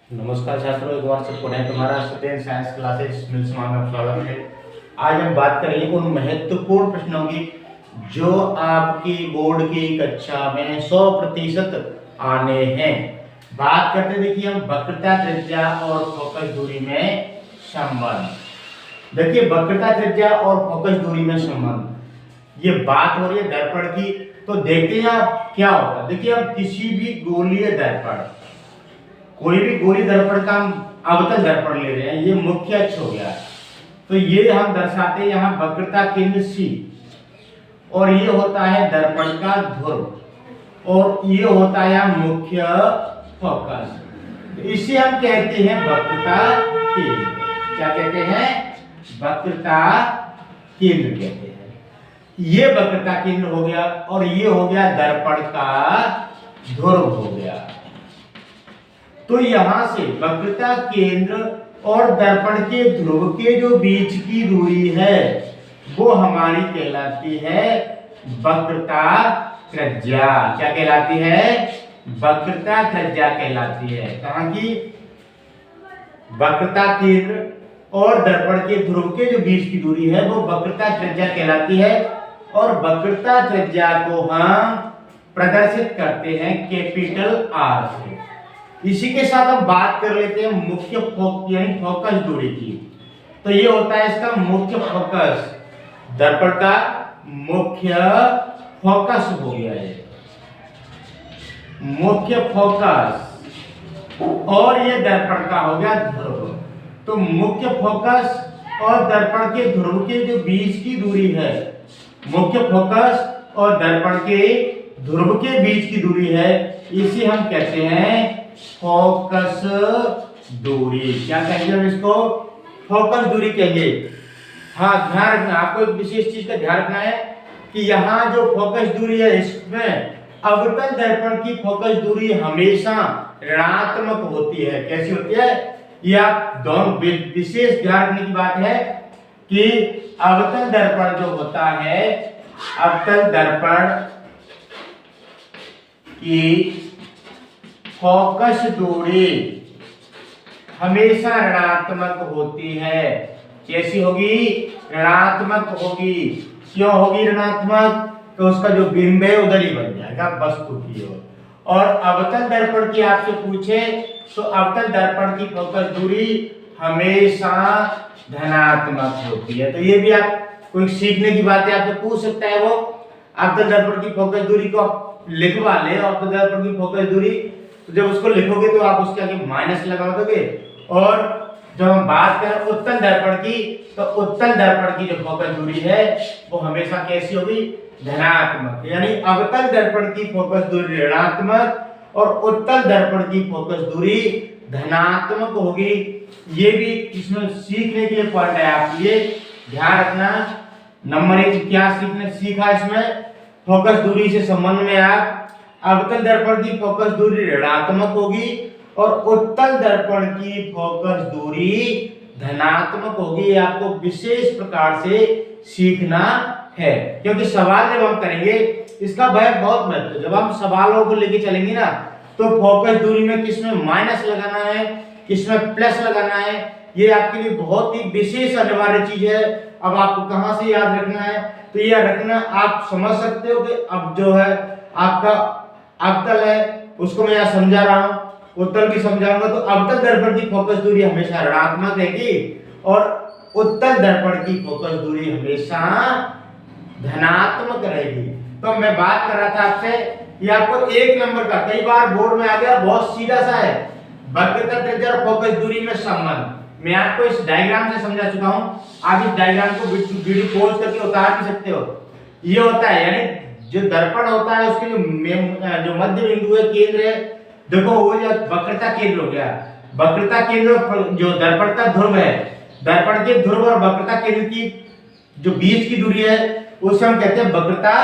नमस्कार छात्रों, एक बार से पुनः तुम्हारा सत्येंद्र साइंस क्लासेस में स्वागत है। आज हम बात करेंगे उन महत्वपूर्ण प्रश्नों की जो आपकी बोर्ड की कक्षा में 100% आने हैं। बात करते देखिए हम वक्रता, त्रिज्या और फोकस दूरी में संबंध। देखिए वक्रता, त्रिज्या और फोकस दूरी में संबंध, ये बात हो रही है दर्पण की। तो देखते हैं आप क्या होता है। देखिए अब किसी भी गोलीय दर्पण, कोई भी गोली दर्पण का हम अवतल दर्पण ले रहे हैं, ये मुख्य अक्ष हो गया। तो ये हम दर्शाते हैं यहाँ वक्रता केंद्र C, और ये होता है दर्पण का ध्रुव, और ये होता है मुख्य फोकस। तो इसे हम कहते हैं वक्रता केंद्र। क्या कहते हैं? वक्रता केंद्र कहते हैं। ये वक्रता केंद्र हो गया, और ये हो गया दर्पण का ध्रुव हो गया। तो यहां से वक्रता केंद्र और दर्पण के ध्रुव के जो बीच की दूरी है वो हमारी कहलाती है वक्रता त्रिज्या। क्या कहलाती है? वक्रता त्रिज्या कहलाती है। कहां की? वक्रता केंद्र और दर्पण के ध्रुव के जो बीच की दूरी है वो वक्रता त्रिज्या कहलाती है। और वक्रता त्रिज्या को हम प्रदर्शित करते हैं कैपिटल R से। इसी के साथ हम बात कर लेते हैं मुख्य यानी फोकस दूरी की। तो ये होता है इसका मुख्य फोकस, दर्पण का मुख्य फोकस हो गया है, मुख्य फोकस, और ये दर्पण का हो गया ध्रुव। तो मुख्य फोकस और दर्पण के ध्रुव के जो बीच की दूरी है, मुख्य फोकस और दर्पण के ध्रुव के बीच की दूरी है, इसे हम कहते हैं फोकस दूरी। क्या कहेंगे हम इसको? फोकस दूरी कहेंगे। हाँ, ध्यान रखना, आपको एक विशेष चीज का ध्यान रखना है कि यहाँ जो फोकस दूरी है इसमें अवतल दर्पण की फोकस दूरी हमेशा ऋणात्मक होती है। कैसी होती है? ये आप दोनों विशेष ध्यान रखने की बात है कि अवतल दर्पण जो होता है, अवतल दर्पण की फोकस दूरी हमेशा ऋणात्मक होती है। कैसी होगी? ऋणात्मक होगी। क्यों होगी ऋणात्मक? तो उसका जो बिंब है उधर ही बन जाएगा वस्तु की ओर। और अवतल दर्पण की आपसे पूछे तो अवतल दर्पण की फोकस दूरी हमेशा धनात्मक होती है। तो ये भी आप कोई सीखने की बात है, आपसे पूछ सकता है वो। अवतल दर्पण की फोकस दूरी को आप लिखवा ले, अवतल दर्पण की फोकस दूरी, तो जब उसको लिखोगे तो आप उसके आगे माइनस लगा दोगे। और जब हम बात करें उत्तल दर्पण की, तो उत्तल दर्पण की जो फोकस दूरी है वो हमेशा कैसी होगी? धनात्मक। यानी अवतल दर्पण की फोकस दूरी ऋणात्मक और उत्तल दर्पण की फोकस दूरी धनात्मक होगी। ये भी इसमें सीखने के लिए पॉइंट है आपके लिए, ध्यान रखना। नंबर 1 क्या सीखा इसमें? फोकस दूरी से संबंध में आप अवतल दर्पण की फोकस दूरी ऋणात्मक होगी और उत्तल दर्पण की फोकस दूरी धनात्मक होगी। आपको विशेष प्रकार से सीखना है, क्योंकि सवाल जब हम करेंगे इसका बहुत महत्व। जब हम सवालों को लेके चलेंगे ना, तो फोकस दूरी में किसमें माइनस लगाना है, किसमें प्लस लगाना है, ये आपके लिए बहुत ही विशेष अनिवार्य चीज है। अब आपको कहां से याद रखना है? तो यह रखना आप समझ सकते हो कि अब जो है आपका अवतल है उसको मैं यहाँ समझा रहा हूं, उत्तल भी समझाऊंगा। तो अवतल दर्पण की फोकस दूरी हमेशा ऋणात्मक रहेगी और उत्तल दर्पण की फोकस दूरी हमेशा धनात्मक रहेगी। तो मैं बात कर रहा था आपसे, ये आपको 1 नंबर का कई बार बोर्ड में आ गया, बहुत सीधा सा है, वक्रता, त्रिज्या और फोकस दूरी में संबंध। मैं आपको इस डायग्राम से समझा चुका हूं। आप इस डायग्राम को वीडियो पॉज करके उतार भी सकते हो। ये होता है, यानी जो दर्पण होता है उसके जो मध्य बिंदु है, केंद्र है, देखो वो जो वक्रता केंद्र हो गया। वक्रता केंद्र जो दर्पण का ध्रुव है, दर्पण के ध्रुव और वक्रता केंद्र की जो बीच की दूरी है उसे हम कहते हैं वक्रता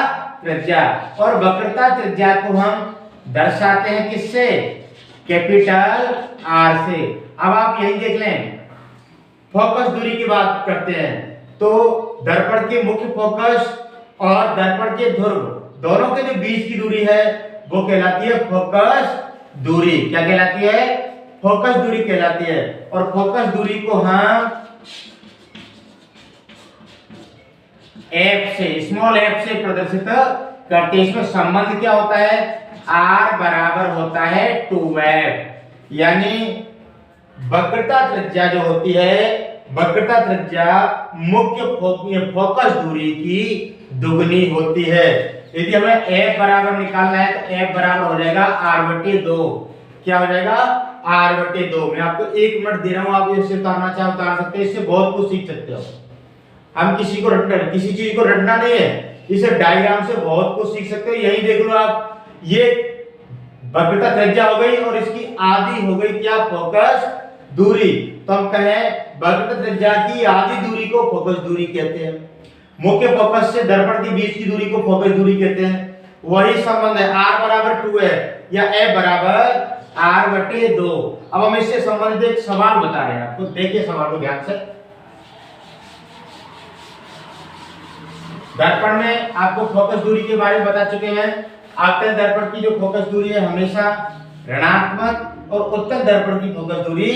त्रिज्या। और वक्रता त्रिज्या को हम दर्शाते हैं किससे? कैपिटल R से। अब आप यही देख लें, फोकस दूरी की बात करते हैं तो दर्पण के मुख्य फोकस और दर्पण के ध्रुव दोनों के जो बीच की दूरी है वो कहलाती है फोकस दूरी। क्या कहलाती है? फोकस दूरी कहलाती है। और फोकस दूरी को हम एफ से, स्मॉल एफ से प्रदर्शित करते हैं। इसमें संबंध क्या होता है, r बराबर होता है 2f, यानी वक्रता त्रिज्या जो होती है, वक्रता त्रिज्या मुख्य फोकस दूरी की दुगनी होती है। यदि हमें f बराबर निकालना है तो f बराबर हो जाएगा r/2। क्या हो जाएगा, r/2। मैं आपको 1 मिनट दे रहा हूं, आप इससे उतारना चाहे उतार सकते हैं, इससे बहुत कुछ सीख सकते हो। हम किसी चीज को रटना नहीं है, इसे डायग्राम से बहुत कुछ सीख सकते हो। यही देख लो आप, ये वक्रता त्रिज्या हो गई और इसकी आधी हो गई क्या, फोकस दूरी। तो हम कहें वक्रता त्रिज्या की आधी दूरी को फोकस दूरी कहते हैं। मुख्य फोकस से दर्पण के बीच की दूरी को फोकस दूरी कहते हैं। वही संबंध है, r बराबर 2 है या f बराबर r/2। अब हम इससे संबंधित एक सवाल बता रहे हैं आपको, देखिए सवाल को ध्यान से। दर्पण में आपको फोकस दूरी के बारे में बता चुके हैं। अवतल दर्पण की जो फोकस दूरी है हमेशा ऋणात्मक और उत्तल दर्पण की फोकस दूरी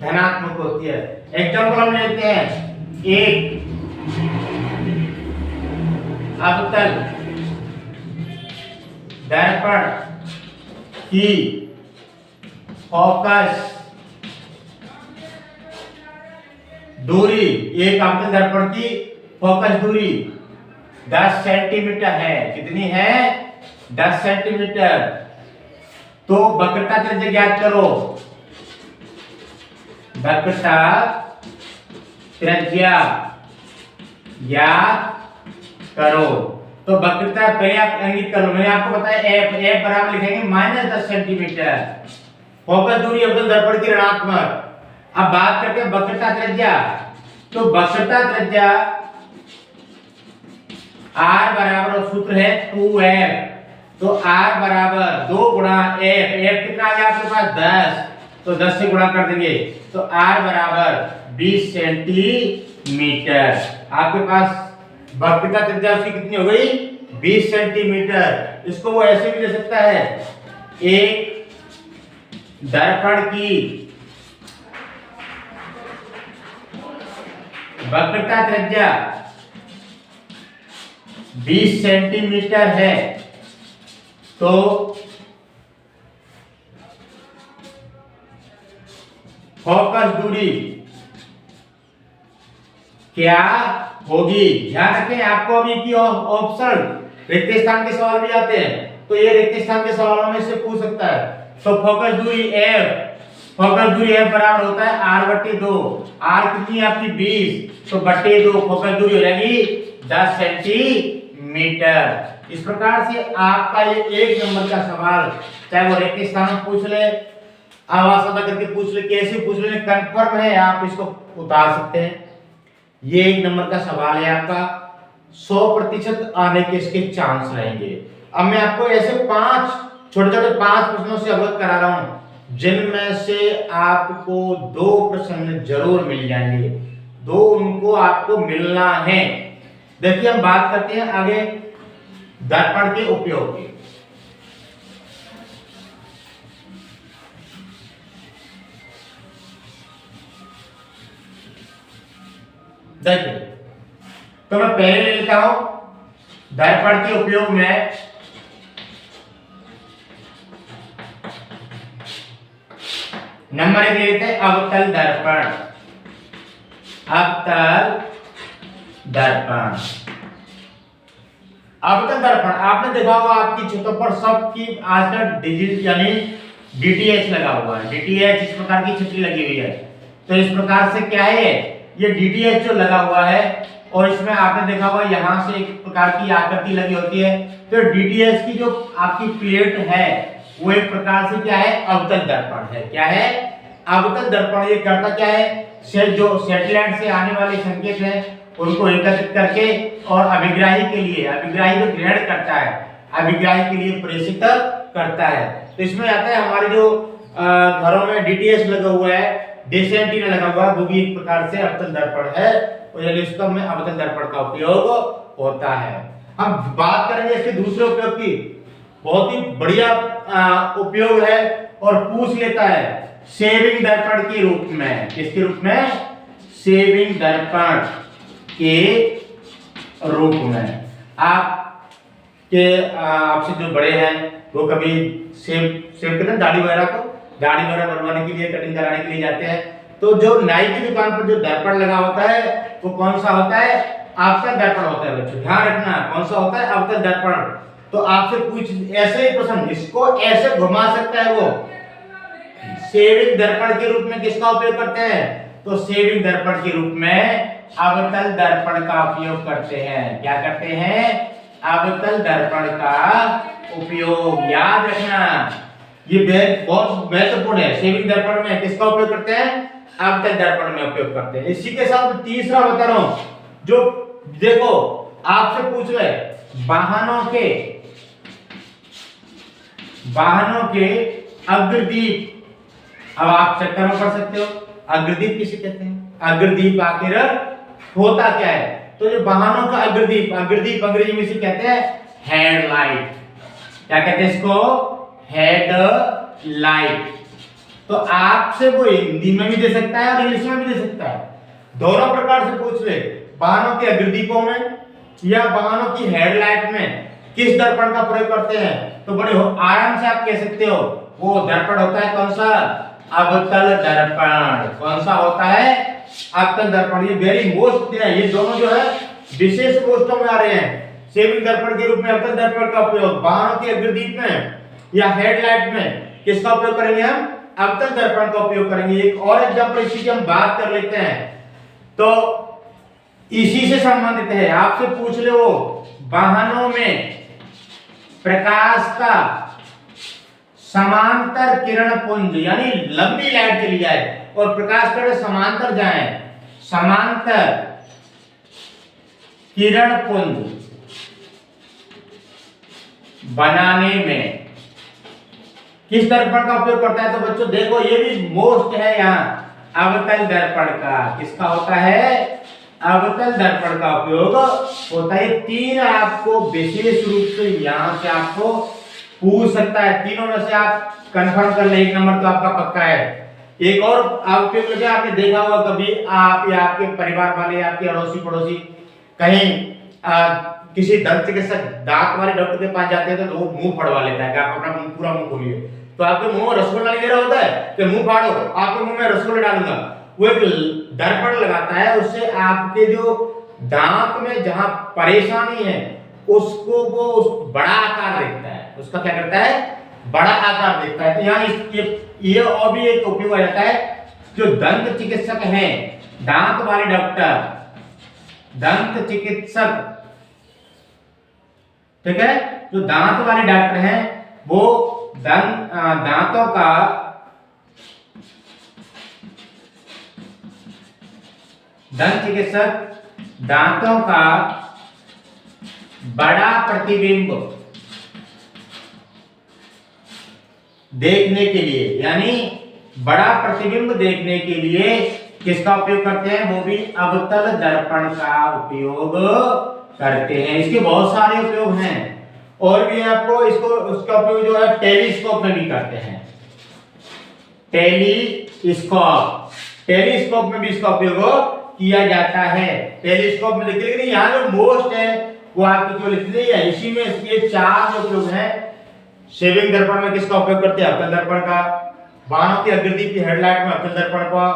धनात्मक होती है। एग्जांपल हम लेते हैं, एक अवतल दर्पण की फोकस दूरी, एक अवतल दर्पण की फोकस दूरी 10 सेंटीमीटर है। कितनी है, 10 सेंटीमीटर। तो वक्रता त्रिज्या ज्ञात करो, वक्रता त्रिज्या ज्ञात करो। तो वक्रता पहले आप इंगित कर लो, मैंने आपको बताया f बराबर लिखेंगे -10 सेंटीमीटर। फोकस दूरी अवतल दर्पण की ऋणात्मक। अब बात करते हैं वक्रता त्रिज्या। तो वक्रता त्रिज्या r बराबर सूत्र है 2f। तो r बराबर 2 गुणा f, f कितना आ गया आपके पास 10, तो 10 से गुणा कर देंगे तो r बराबर 20 सेंटीमीटर। आपके पास वक्रता त्रिज्या उसकी कितनी हो गई, 20 सेंटीमीटर। इसको वो ऐसे भी दे सकता है, एक दर्पण की वक्रता त्रिज्या 20 सेंटीमीटर है, तो फोकस दूरी क्या होगी। ध्यान रखें, आपको अभी की ऑप्शन रिक्त स्थान के सवाल भी आते हैं, तो ये रिक्त स्थान के सवालों में से पूछ सकता है। तो फोकस दूरी f बराबर होता है r/2। r कितनी है आपकी 20, तो बटे 2 फोकस दूरी हो जाएगी 10 सेंटीमीटर। इस प्रकार से आपका ये 1 नंबर का सवाल, चाहे वो रिक्त स्थान में पूछ ले, आवाज अदा करके पूछ ले, कैसे पूछ ले, कंफर्म है, आप इसको उतार सकते हैं। ये 1 नंबर का सवाल है आपका, 100% आने के इसके चांस रहेंगे। अब मैं आपको ऐसे 5 छोटे-छोटे 5 प्रश्नों से अवगत करा रहा हूं, जिनमें से आपको 2 प्रश्न जरूर मिल जाएंगे, 2 उनको आपको मिलना है। देखिए हम बात करते हैं आगे दर्पण के उपयोग की। देखिए, तो मैं पहले ले लेता हूं दर्पण के उपयोग में नंबर 1 ले लेते हैं अवतल दर्पण। अवतल दर्पण, अवतल दर्पण आपने देखा होगा आपकी छतों पर सबकी आजकल डिजिट यानी डीटीएच लगा हुआ है। डीटीएच इस प्रकार की छतरी लगी हुई है। तो इस प्रकार से क्या है, ये डीटीएच जो लगा हुआ है और इसमें आपने देखा होगा यहां से एक प्रकार की आकृति लगी होती है। तो डीटीएच की जो आपकी प्लेट है वो एक प्रकार से क्या है, अवतल दर्पण है। क्या है, अवतल दर्पण। ये करता क्या है, जो सैटेलाइट से आने वाले संकेत हैं उनको एकत्रित करके और अभिग्राही के लिए, अभिग्राही को ग्रहण करता है, अभिग्राही के लिए प्रेषित करता है। तो इसमें आता है हमारे जो घरों में डीटीएच लगा हुआ है, डिश एंटीना लगा हुआ है, वो भी एक प्रकार से अवतल दर्पण है, और यानी उसका में अवतल दर्पण का उपयोग होता है। हम बात करेंगे इसके दूसरे उपयोग की। बहुत ही बढ़िया उपयोग है और पूछ लेता है, सेविंग दर्पण के रूप में। किसके रूप में? सेविंग दर्पण के रूप में। आपसे जो बड़े हैं वो कभी सेव करते हैं दाढ़ी वगैरह बनवाने के लिए, कटिंग कराने के लिए जाते हैं, तो जो नाई की दुकान पर जो दर्पण लगा होता है वो कौन सा होता है? अवतल दर्पण होता है बच्चों, ध्यान रखना कौन सा होता है? अवतल दर्पण। तो आपसे पूछ ऐसे ही प्रश्न, इसको ऐसे घुमा सकता है वो। सेविंग दर्पण के रूप में किसका उपयोग करते हैं? तो सेविंग दर्पण के रूप में अवतल दर्पण का उपयोग करते हैं। क्या करते हैं? अवतल दर्पण का उपयोग। याद रखना, ये बहुत महत्वपूर्ण है। सेविंग दर्पण में किसका उपयोग करते हैं? अवतल दर्पण में उपयोग करते हैं। इसी के साथ तीसरा बता रहा हूं, जो देखो आपसे पूछ रहे वाहनों के अग्रदीप। अब आप चक्कर में पढ़ सकते हो अग्रदीप किसे कहते हैं? अग्रदीप आखिर होता क्या है? तो जो वाहनों का अग्रदीप अंग्रेजी में इसे कहते हैं हेडलाइट। क्या कहते हैं इसको? हेडलाइट। तो आपसे वो हिंदी में भी दे सकता है और इंग्लिश में भी दे सकता है, दोनों प्रकार से पूछ ले। वाहनों के अग्रदीपों में या वाहनों की हेडलाइट में किस दर्पण का प्रयोग करते हैं? तो बड़े आराम से आप कह सकते हो वो दर्पण होता है कौन सा? अवतल दर्पण। कौन सा होता है? अवतल दर्पण। ये वेरी मोस्ट है, ये दोनों जो है विशेष पोस्टों में आ रहे हैं। सेविंग दर्पण के रूप में अवतल दर्पण का उपयोग, वाहनों के अग्रदीप में या हेडलाइट में किसका उपयोग करेंगे? हम अवतल दर्पण का उपयोग करेंगे। एक और एग्जांपल इसी की हम बात कर लेते हैं, तो इसी से संबंधित है। आपसे पूछ ले वो वाहनों में प्रकाश का समांतर किरण पुंज, यानी लंबी लाइट चली जाए और प्रकाश कण समांतर जाए, समांतर किरण पुंज बनाने में किस दर्पण का उपयोग करता है? तो बच्चों देखो ये भी मोस्ट है यहाँ, अवतल दर्पण का। किसका होता है? अवतल दर्पण का उपयोग होता है। तीन आपको विशेष रूप से यहाँ से आपको पूछ सकता है, तीनों में से आप कंफर्म कर ले, एक नंबर तो आपका पक्का है। एक और आप उपयोग लगे, आपने देखा होगा कभी आप या आपके परिवार वाले, आपके अड़ोसी पड़ोसी कहीं किसी दंत चिकित्सक दांत वाले डॉक्टर के पास जाते हैं तो वो मुंह फड़वा लेता है कि आप अपना पूरा मुंह खोलिए, तो आपके मुंह में रसगुल्ला नहीं दे रहा होता है कि मुंह फाड़ो, आपके मुंह में रसगुल्ला डालूंगा। वो एक दर्पण लगाता है, उससे आपके जो दांत में जहां परेशानी है उसको वो बड़ा आकार देखता है, उसका क्या करता है? बड़ा आकार देखता है। तो यहाँ ये और भी एक उपयोग आ जाता है। जो दंत चिकित्सक हैं, दांत वाले डॉक्टर, दंत चिकित्सक, ठीक है, जो दांत वाले डॉक्टर हैं वो दांतों का दंत चिकित्सक दांतों का बड़ा प्रतिबिंब देखने के लिए, यानी बड़ा प्रतिबिंब देखने के लिए किसका उपयोग करते हैं? वो भी अवतल दर्पण का उपयोग करते हैं। इसके बहुत सारे उपयोग हैं और भी आपको इसको उसका उपयोग जो है टेलीस्कोप में भी करते हैं। टेलीस्कोप में भी इसका उपयोग किया जाता है। टेलीस्कोप में देखिए, लेकिन यहाँ जो मोस्ट है वो आपकी जो लिखी गई है, इसी में ये चार जो उपयोग हैं। सेविंग दर्पण में किसका उपयोग करते हैं? अवतल दर्पण का। वाहनों की अग्रदीप की हेडलाइट में अवतल दर्पण का।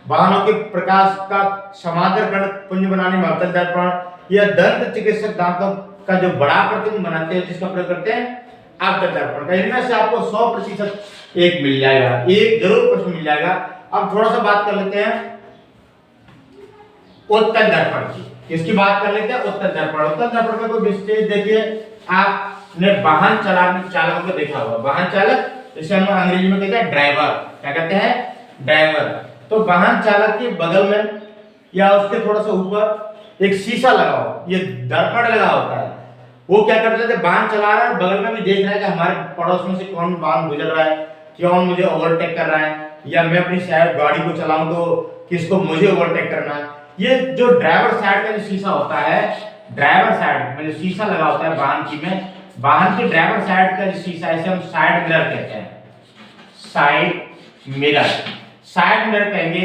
वाहनों के प्रकाश का समांतर कण पुंज बनाने में अवतल दर्पण। या दंत चिकित्सक दांतों का जो बड़ा प्रतिबिंब बनाते हैं जिसका प्रयोग करते हैं अवतल दर्पण का। इनमें से आपको 100% एक मिल जाएगा, एक जरूर प्रश्न मिल जाएगा। अब थोड़ा सा बात कर लेते हैं उत्तल दर्पण की। किसकी बात कर लेते हैं? उत्तल दर्पण। उत्तल दर्पण में कोई विशेष देखिए, आपने वाहन चालकों को देखा होगा, वाहन चालक, इसे हम अंग्रेजी में कहते हैं ड्राइवर। क्या कहते हैं? ड्राइवर। तो वाहन चालक के बगल में या उसके थोड़ा सा ऊपर एक शीशा लगा हो, ये दर्पण लगा होता है। वो क्या करते थे? वाहन चला रहा है, बगल में भी देख रहा है कि हमारे पड़ोस में से कौन वाहन गुजर रहा है, कौन मुझे ओवरटेक कर रहा है, या मैं अपनी शायद गाड़ी को चलाऊं तो किसको मुझे ओवरटेक करना है। ये जो ड्राइवर साइड का जो शीशा होता है, ड्राइवर साइड में जो शीशा लगा होता है वाहन की में, वाहन के ड्राइवर साइड का जो शीशा, इसे हम साइड मिरर कहते हैं। Side mirror. साइड मिरर कहेंगे,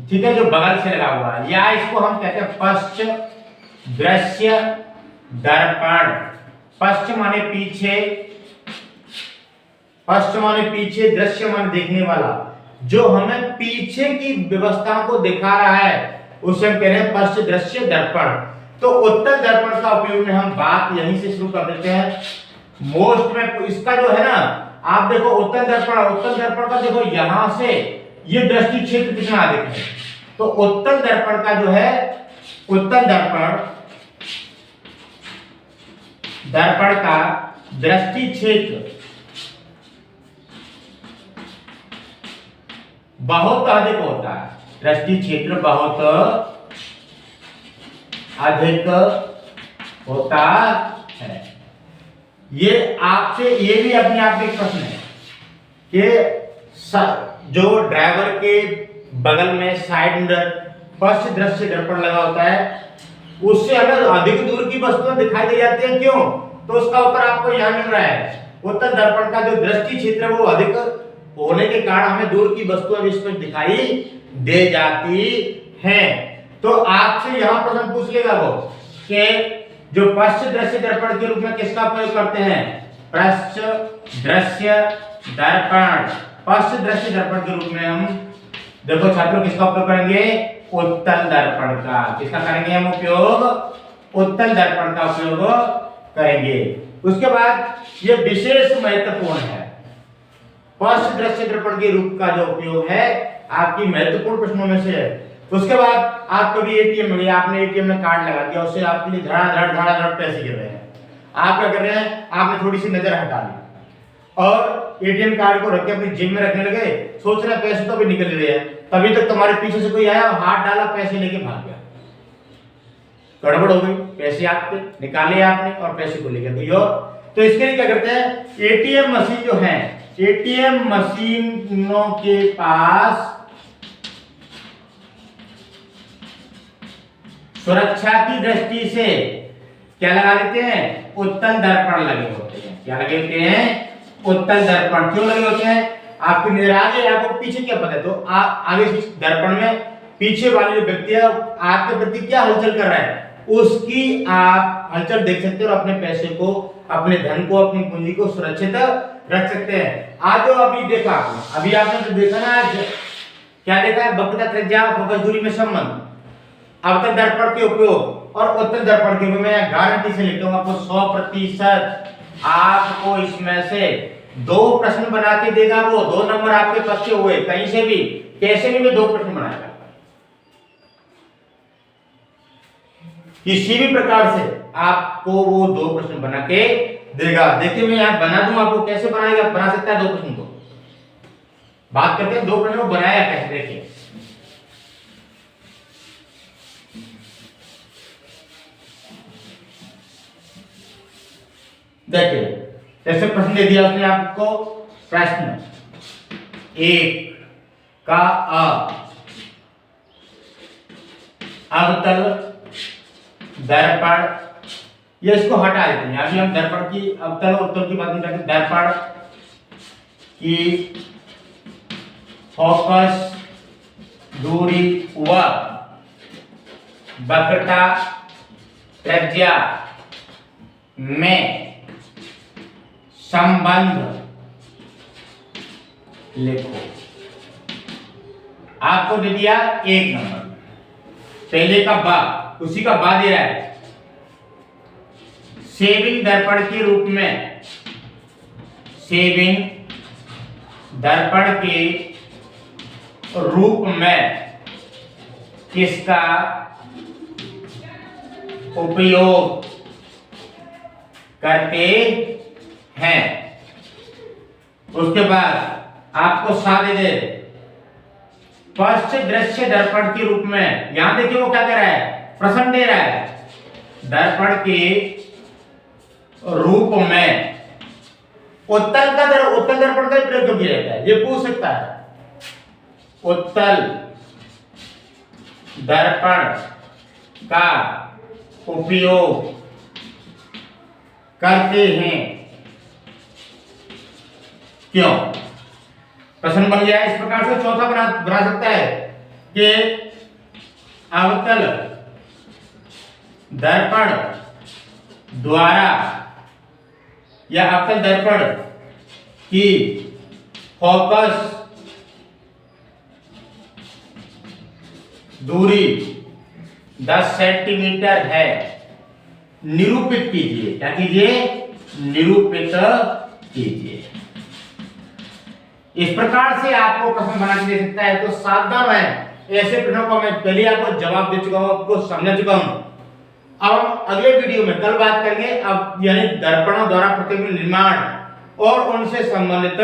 ठीक है, जो बगल से लगा हुआ है, या इसको हम कहते हैं पश्च दृश्य दर्पण। पश्च माने पीछे, पश्च माने पीछे, दृश्य माने देखने वाला, जो हमें पीछे की व्यवस्था को दिखा रहा है उसे हम कह रहे हैं पश्च दृश्य दर्पण। तो उत्तल दर्पण का उपयोग में हम बात यहीं से शुरू कर देते हैं। मोस्ट में इसका जो है ना, आप देखो उत्तल दर्पण का देखो यहां से ये दृष्टि क्षेत्र कितना अधिक है। तो उत्तल दर्पण का जो है, उत्तल दर्पण का दृष्टि क्षेत्र बहुत अधिक होता है, दृष्टि क्षेत्र बहुत अधिक होता है। ये आपसे, ये भी अपने आप में एक प्रश्न है कि जो ड्राइवर के बगल में साइड मिरर पश्च दृश्य दर्पण लगा होता है, उससे अगर अधिक दूर की वस्तुएं दिखाई दे जाती है, क्यों? तो उसका उत्तर आपको यहां मिल रहा है। उत्तल दर्पण का जो दृष्टि क्षेत्र है वो अधिक होने के कारण हमें दूर की वस्तुएं भी इसमें दिखाई दे जाती हैं। तो आपसे यहां प्रश्न पूछ लेगा वो कि जो पश्च दृश्य दर्पण के रूप में किसका प्रयोग करते हैं? पश्च दृश्य दर्पण। पश्च दृश्य दर्पण के रूप में हम देखो छात्रों किसका उपयोग करेंगे? उत्तल दर्पण का। किसका करेंगे हम उपयोग? उत्तल दर्पण का उपयोग करेंगे। उसके बाद ये विशेष महत्वपूर्ण है, पश्च दृश्य दर्पण के रूप का जो उपयोग है आपकी महत्वपूर्ण प्रश्नों में से है। उसके बाद आप कभी एटीएम में, आपने एटीएम में कार्ड लगा दिया, उससे आपके लिए धड़ाधड़ पैसे गिर रहे हैं। आप क्या कर रहे हैं? आपने थोड़ी सी नजर हटा ली और एटीएम कार्ड को रख के अपनी जेब में रखने लगे, सोच रहे पैसे तो अभी निकल रहे हैं, तभी तक तुम्हारे पीछे से कोई आया, हाथ डाला, पैसे लेके भाग गया। गड़बड़ हो गई, पैसे आपके निकाले आपने और पैसे को लेकर गई। और तो इसके लिए क्या करते हैं? एटीएम मशीन जो है, एटीएम मशीनों के पास सुरक्षा की दृष्टि से क्या लगा देते हैं? उत्तल दर्पण लगे होते हैं। क्या लगे होते हैं? उत्तल दर्पण। क्यों लगे होते हैं? आपकी नजर आ गई, आपको पीछे क्या पता है, तो आप आगे दर्पण में पीछे वाले जो व्यक्ति है आपके प्रति क्या हलचल कर रहा है, उसकी आप हलचल देख सकते हो और अपने पैसे को, अपने धन को, अपनी पूंजी को सुरक्षित रख सकते हैं। आज जो अभी देखा, अभी आपने तो देखा ना, आज क्या देखा है? वक्रता त्रिज्या फोकस दूरी में संबंध, अवतल दर्पण के उपयोग और उत्तल दर्पण के उपयोग। मैं गारंटी से लिखता हूं आपको 100% आपको इसमें से 2 प्रश्न बना के देगा वो, 2 नंबर आपके पक्के हुए, कहीं से भी कैसे भी 2 प्रश्न बनाएगा, किसी भी प्रकार से आपको वो 2 प्रश्न बना के देगा। देखिए मैं यहां बना दूं, आपको कैसे बनाएगा, बना सकता है 2 प्रश्न को। बात करते हैं 2 प्रश्न को बनाया कैसे। देखिए देखिए ऐसे प्रश्न दे दिया उसने आपको। प्रश्न 1 का अवतल दर्पण, ये इसको हटा देते हैं। अभी हम दर्पण की अवतल और उत्तल की बात नहीं करते। दर्पण की फोकस दूरी व वक्रता त्रिज्या में संबंध लिखो। आपको दे दिया 1 नंबर, पहले का बा, उसी का बा दे रहा है। सेविंग दर्पण के रूप में, सेविंग दर्पण के रूप में किसका उपयोग करते हैं। उसके बाद आपको सादे दे पश्च दृश्य दर्पण के रूप में, यहां देखिए वो क्या कह रहा है? प्रश्न दे रहा है। दर्पण के रूप में उत्तल दर्पण का प्रयोग किया जाता है, ये पूछ सकता है। उत्तल दर्पण का उपयोग करते हैं, क्यों? प्रश्न बन गया। इस प्रकार से चौथा बना सकता है कि अवतल दर्पण द्वारा या अवतल दर्पण की फोकस दूरी 10 सेंटीमीटर है। निरूपित कीजिए। क्या कीजिए? निरूपित कीजिए। इस प्रकार से आपको प्रश्न बना के दे सकता है। तो सावधान रहें, ऐसे प्रश्नों को मैं पहले आपको जवाब दे चुका हूं, आपको समझा चुका हूं। अब हम अगले वीडियो में कल बात करेंगे अब यानी दर्पणों द्वारा प्रतिबिंब निर्माण और उनसे संबंधित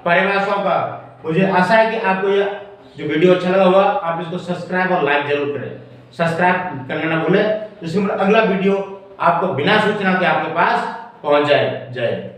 परिभाषाओं का। मुझे आशा है कि आपको यह जो वीडियो अच्छा लगा होगा। आप इसको सब्सक्राइब और लाइक जरूर करें। सब्सक्राइब करना ना भूलें, जिसमें अगला वीडियो आपको बिना सूचना के आपके पास पहुंच जाए। जय